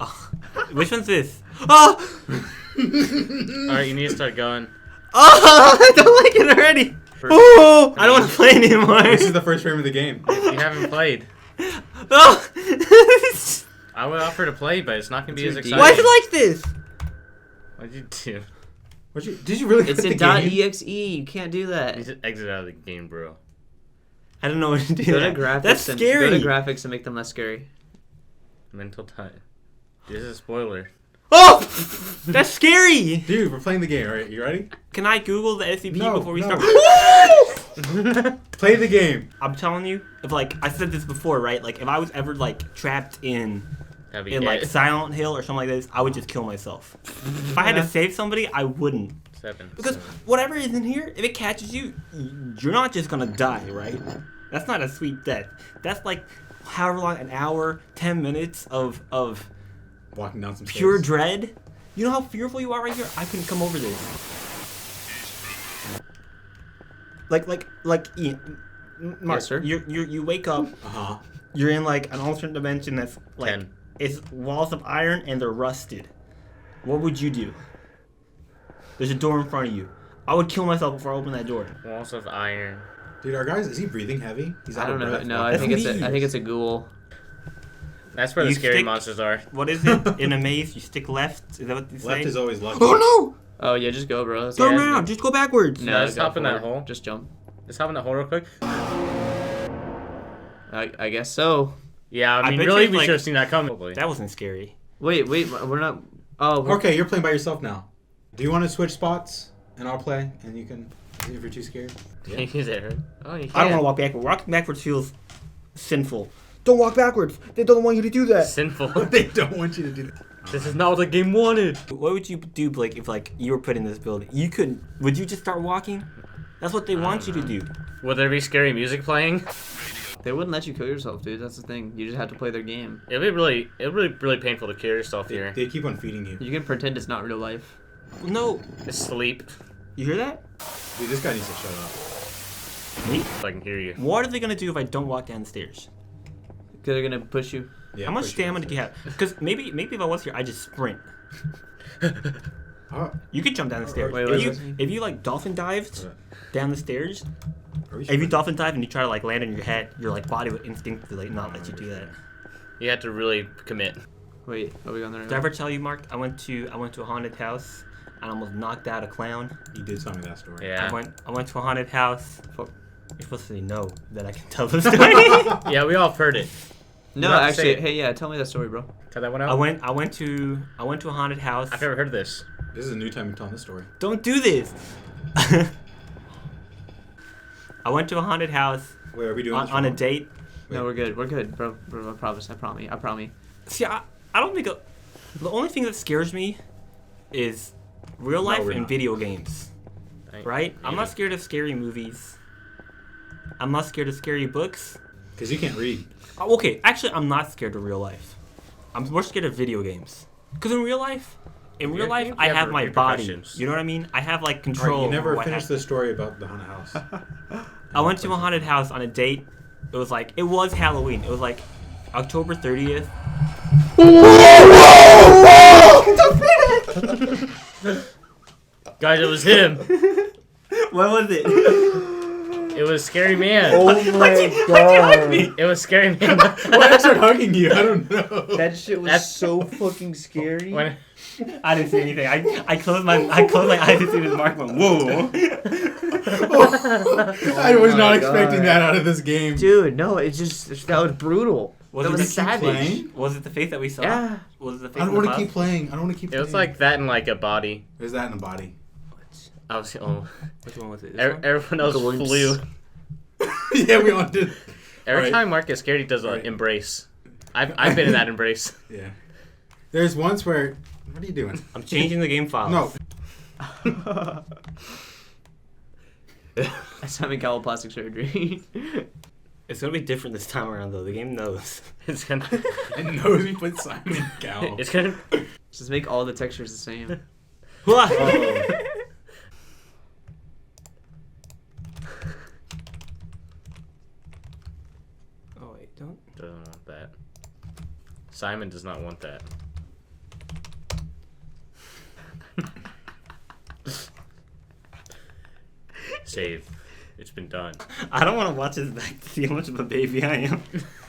Oh. Which one's this? Oh! Alright, you need to start going. Oh! I don't like it already. Oh! I don't want to play anymore. This is the first frame of the game. You haven't played. Oh! I would offer to play, but it's not going to be as exciting. Why is it like this? What'd you do? Did you really It's quit a the game? .exe. You can't do that. You just exit out of the game, bro. I don't know what to do. Go to graphics. That's scary. Go to graphics and make them less scary. Mental time. This is a spoiler. Oh! That's scary! Dude, we're playing the game, alright? You ready? Can I Google the SCP before we start? Play the game. I'm telling you, if like I said this before, right? Like if I was ever like trapped in like Silent Hill or something like this, I would just kill myself. If I had to save somebody, I wouldn't. Because whatever is in here, if it catches you, you're not just gonna die, right? That's not a sweet death. That's like however long, an hour, 10 minutes of walking down some pure stairs. dread. You know how fearful you are right here? I couldn't come over this. Like Ian, Mark, Yes, sir? you wake up. You're in like an alternate dimension that's like it's walls of iron and they're rusted. What would you do? There's a door in front of you. I would kill myself before I open that door. Walls of iron. Dude, our guys, is he breathing heavy? He's I out don't of know. breath. No, I think it's a ghoul. That's where the scary monsters are. What is it? In a maze, you stick left. Is that what you say? Left is always lucky. Oh no! Oh yeah, just go, bro. Turn around. Just go backwards. No, just hop in that hole. Just jump. Just hop in that hole real quick. I guess so. Yeah, I mean, bet really, you, we like, should have seen that coming. That wasn't scary. Wait, we're not. Oh. Okay, you're playing by yourself now. Do you want to switch spots and I'll play and you can, if you're too scared? Yeah. Is it hurt? Oh, you can't. I don't want to walk backwards. Walking backwards feels sinful. Don't walk backwards. They don't want you to do that. Sinful. They don't want you to do that. This is not what the game wanted. What would you do, Blake, if like you were put in this building? You couldn't. Would you just start walking? That's what they want you to do. Would there be scary music playing? They wouldn't let you kill yourself, dude. That's the thing. You just have to play their game. It'd be really painful to kill yourself here. They keep on feeding you. You can pretend it's not real life. No. Just sleep. You hear that? Dude, this guy needs to shut up. Me? If I can hear you. What are they gonna do if I don't walk down the stairs? Because they're gonna push you. Yeah, How much stamina do you have? Because maybe if I was here, I just sprint. You could jump down the stairs. Wait, if you like dolphin dived down the stairs, If if you dolphin dive and you try to like land on your head, your like body would instinctively like not let you do that. You have to really commit. Wait, are we going there? Did I ever tell you, Mark? I went to a haunted house and almost knocked out a clown. You did tell me that story. Yeah. I went to a haunted house. You're supposed to know that I can tell the story. Yeah, we all have heard it. No, You don't have to say actually, it. hey, yeah, tell me that story, bro. Tell that one out. I went to a haunted house. I've never heard of this. This is a new time you're telling this story. Don't do this. I went to a haunted house. Wait, are we doing this on a wrong? date. No, we're good, bro. I promise. I promise. See, I don't think the only thing that scares me is real life and video games. Right? I'm not scared of scary movies. I'm not scared of scary books. Because you can't read. Okay, actually, I'm not scared of real life. I'm more scared of video games. Because in real life, I have my body. You know what I mean? I have like control. Alright, you never over what finished the happens. story about the haunted house. I went to a haunted house on a date. It was Halloween. It was like October 30th. Guys, it was him. What was it? It was Scary Man. Oh my Why'd you hug me? It was Scary Man. Why did I start hugging you? I don't know. That shit was so fucking scary. When, I didn't see anything. I closed my eyes to see this mark. Went, whoa. I was not my expecting God. that out of this game. Dude, no, that was brutal. Was that it was the savage. playing? Was it the face that we saw? Yeah. Was it the face? I don't want to keep playing. I don't want to keep it playing. was like that in like a body. There's that in the body. I was Which one was it? This one? everyone else Glimpse. flew. Yeah, we all did. Every Right. time Mark gets scared, he does an Right. embrace. I've been in that embrace. Yeah. There's once where... What are you doing? I'm changing the game file. No. That's Simon Cowell plastic surgery. It's gonna be different this time around though. The game knows. It's gonna. It knows we put Simon Cowell. It's gonna. Just make all the textures the same. Oh. Oh wait, don't. Doesn't want that. Simon does not want that. Save. It's been done. I don't want to watch this back to see how much of a baby I am.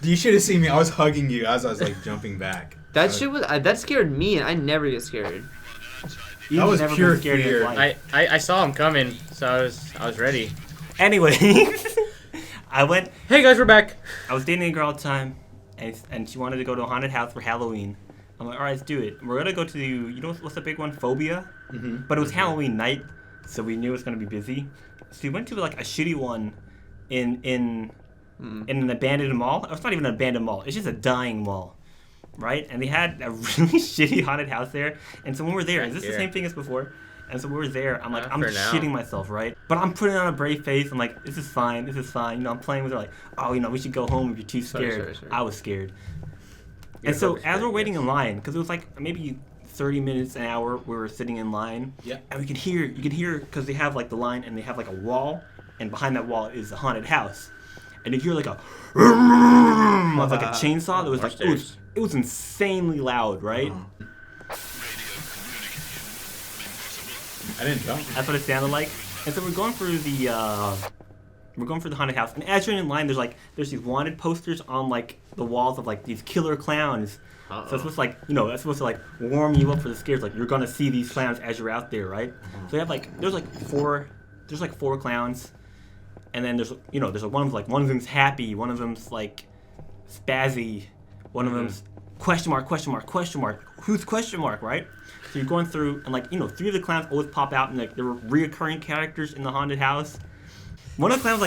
You should have seen me. I was hugging you as I was like jumping back. That shit was that scared me, and I never get scared. That was never pure been scared in your fear. life. I saw him coming, so I was ready. Anyway, Hey guys, we're back. I was dating a girl at the time, and she wanted to go to a haunted house for Halloween. I'm like, all right, let's do it. We're gonna go to you know what's the big one, Phobia? Mm-hmm. But it was Halloween night, so we knew it was gonna be busy. So we went to like a shitty one in an abandoned mall. It's not even an abandoned mall. It's just a dying mall, right? And they had a really shitty haunted house there. And so when we're there, is this the same thing as before? And so when we're there, I'm like, I'm shitting myself, right? But I'm putting on a brave face. I'm like, this is fine. You know, I'm playing with her like, oh, you know, we should go home if you're too scared. Sorry. I was scared. And so as we're waiting in line, because it was like maybe 30 minutes, an hour, we were sitting in line. Yeah. And you can hear, because they have like the line and they have like a wall, and behind that wall is the haunted house. And you hear like a chainsaw that was like, it was insanely loud, right? I didn't jump. That's what it sounded like. And so we're going through the haunted house, and as you're in line, there's these wanted posters on like the walls of like these killer clowns. So it's supposed to that's supposed to like warm you up for the scares. Like you're gonna see these clowns as you're out there, right? So you have there's four clowns, and then there's one of them's happy, one of them's like spazzy, one of them's question mark, who's question mark, right? So you're going through, and 3 of the clowns always pop out, and like there were reoccurring characters in the haunted house. One of the clowns,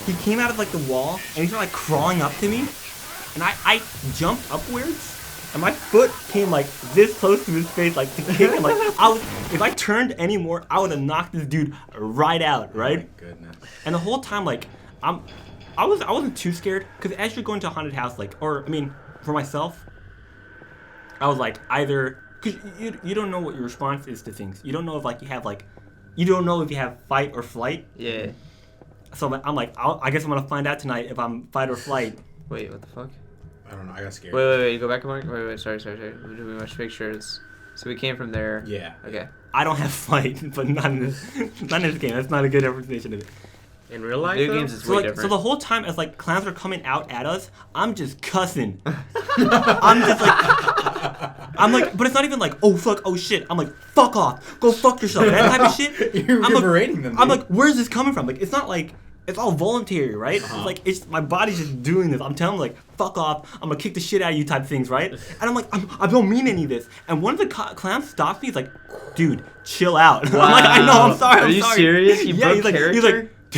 he came out of the wall, and he started crawling up to me, and I jumped upwards, and my foot came this close to his face, to kick him. If I turned any more, I would have knocked this dude right out, right? Oh my goodness. And the whole time, I wasn't too scared, because as you're going to a haunted house, for myself, I was either, because you don't know what your response is to things. You don't know if you have you don't know if you have fight or flight. Yeah. So I'm I guess I'm gonna find out tonight if I'm fight or flight. Wait, what the fuck? I don't know. I got scared. Wait. Go back a moment. Wait. Sorry. We must make sure it's. So we came from there. Yeah. Okay. I don't have fight, but not in this game. That's not a good representation of it. In real life, video games, it's way different. So the whole time as clowns are coming out at us, I'm just cussing. I'm just but it's not even oh fuck, oh shit. I'm fuck off, go fuck yourself, that type of shit. You're berating them. I'm where's this coming from? It's not it's all voluntary, right? Uh-huh. It's my body's just doing this. I'm telling them fuck off, I'm gonna kick the shit out of you type things, right? And I don't mean any of this. And one of the clowns stops me. He's dude, chill out. Wow. I'm I know, I'm sorry. Are you serious? You broke character? He's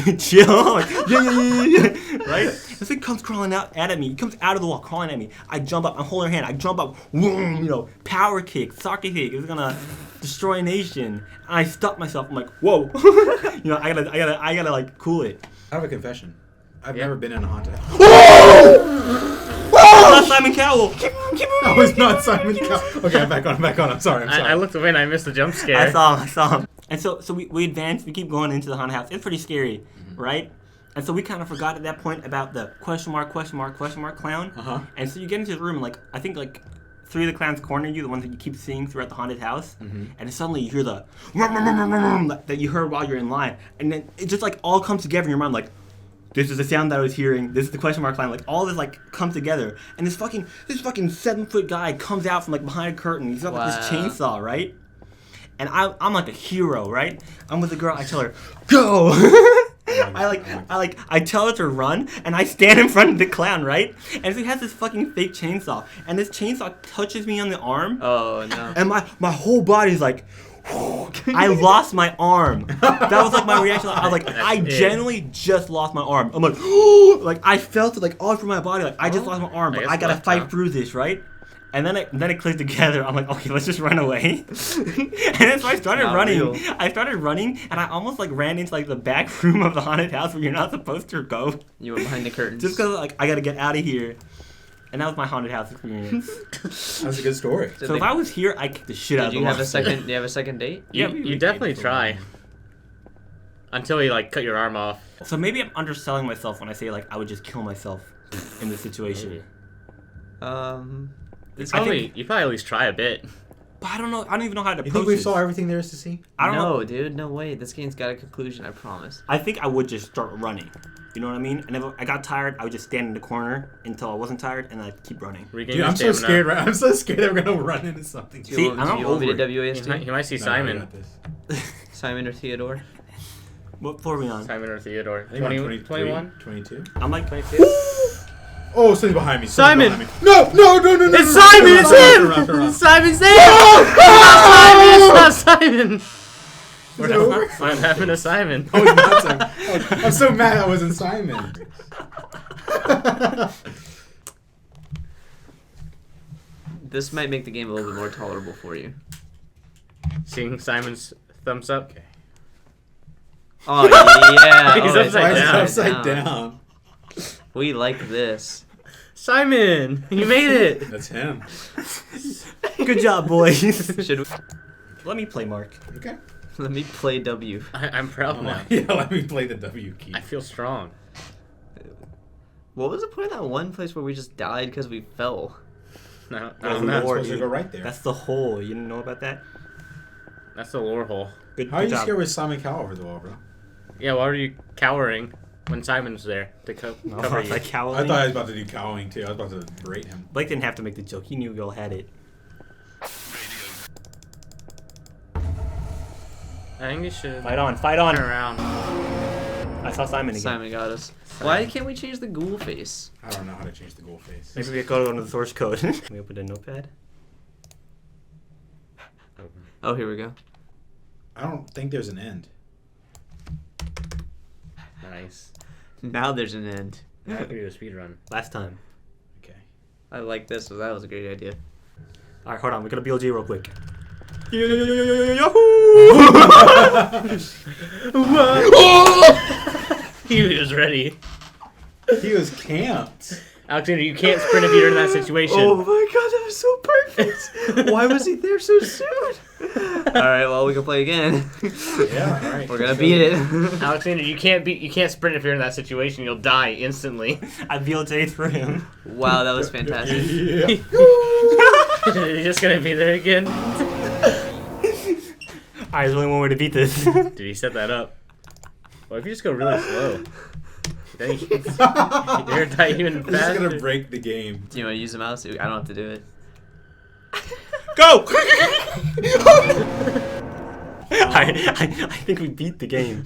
dude, chill. Yeah. Right? This thing comes crawling out at me. He comes out of the wall, crawling at me. I jump up. I'm holding her hand. I jump up. Boom, power kick, soccer kick. It's gonna destroy a nation. And I stop myself. I'm whoa. I gotta cool it. I have a confession. I've never been in a haunted house. Not Simon Cowell. Keep on. I was not Simon Cowell. Okay, I'm back on. I'm sorry. I looked away and I missed the jump scare. I saw him. And so we advance. We keep going into the haunted house. It's pretty scary, right? And so we kind of forgot at that point about the question mark clown. Uh-huh. And so you get into the room, and I think 3 of the clowns corner you, the ones that you keep seeing throughout the haunted house. Mm-hmm. And suddenly you hear the that you heard while you're in line, and then it just all comes together in your mind. This is the sound that I was hearing. This is the question mark clown. All this comes together, and this fucking 7-foot guy comes out from behind a curtain. He's got this chainsaw, right? And I'm a hero, right? I'm with the girl. I tell her, go. I tell her to run, and I stand in front of the clown, right? And so he has this fucking fake chainsaw, and this chainsaw touches me on the arm. Oh no! And my whole body's I lost my arm. That was my reaction. I was I genuinely just lost my arm. I'm I felt it all through my body. I just lost my arm, but I gotta fight through this, right? And then it clicked together. I'm okay, let's just run away. And then so I started running. Real. I started running, and I almost like ran into like the back room of the haunted house where you're not supposed to go. You went behind the curtains. Just because like I gotta get out of here. And that was my haunted house experience. That's a good story. So if I was here, I'd kick the shit out of the wall. Do you have a second date? You definitely try. Until you like cut your arm off. So maybe I'm underselling myself when I say like I would just kill myself in this situation. You probably at least try a bit. But I don't know. I don't even know how to approach You think we this. saw everything there is to see? I don't know. No, dude, no way. This game's got a conclusion, I promise. I think I would just start running. You know what I mean? And if I got tired, I would just stand in the corner until I wasn't tired, and I'd keep running. Dude, I'm so scared. Right? I'm so scared that we're gonna run into something. See, you want me to WASD? He might see Simon. Simon or Theodore? What floor are we on? Simon or Theodore. 21? 22? I'm like 22? Oh, something's behind me. Simon! Behind me. No! It's Simon! It's him! Simon's there! It's not Simon! What happened to Simon? Oh, it's not Simon. Oh, I'm so mad I wasn't Simon. This might make the game a little bit more tolerable for you. Seeing Simon's thumbs up? Okay. Oh, yeah. He's upside down. We like this. Simon! You made it! That's him. good job, boys. Should we... Let me play Mark. Okay. Let me play W. I'm proud now. Yeah, let me play the W key. I feel strong. What was the point of that one place where we just died because we fell? No, We're no, supposed to go right there. That's the hole. You didn't know about that? that's the lore hole. Good, How are good you job. scared with Simon Cowell over the wall, bro? Yeah, why are you cowering when Simon's there to cover you? Like I cowling. thought I was about to do cowling too. I was about to berate him. Blake didn't have to make the joke. He knew we all had it. I think you should Fight on, fight on. turn around. I saw Simon again. Simon got us. Why can't we change the ghoul face? I don't know how to change the goal face. Maybe we go to the source code. Can we open a notepad? Oh, here we go. I don't think there's an end. Nice. Now there's an end. Now we can do a speedrun. Last time. Okay. I like this, so that was a great idea. Alright, hold on. We're gonna BLG real quick. He was ready. He was camped. Alexander, you can't sprint if you're in that situation. Oh my god, that was so perfect! Why was he there so soon? Alright, well, we can play again. Yeah, all right. We're gonna beat it. Alexander, you can't sprint if you're in that situation. You'll die instantly. I BLJ'd for him. Wow, that was fantastic. Yeah. You're just gonna be there again. Alright, there's only one way to beat this. Did he set that up? Well, if you just go really slow, then you're gonna die even This is faster. gonna break the game. Do you want to use the mouse? I don't have to do it. Go! I think we beat the game.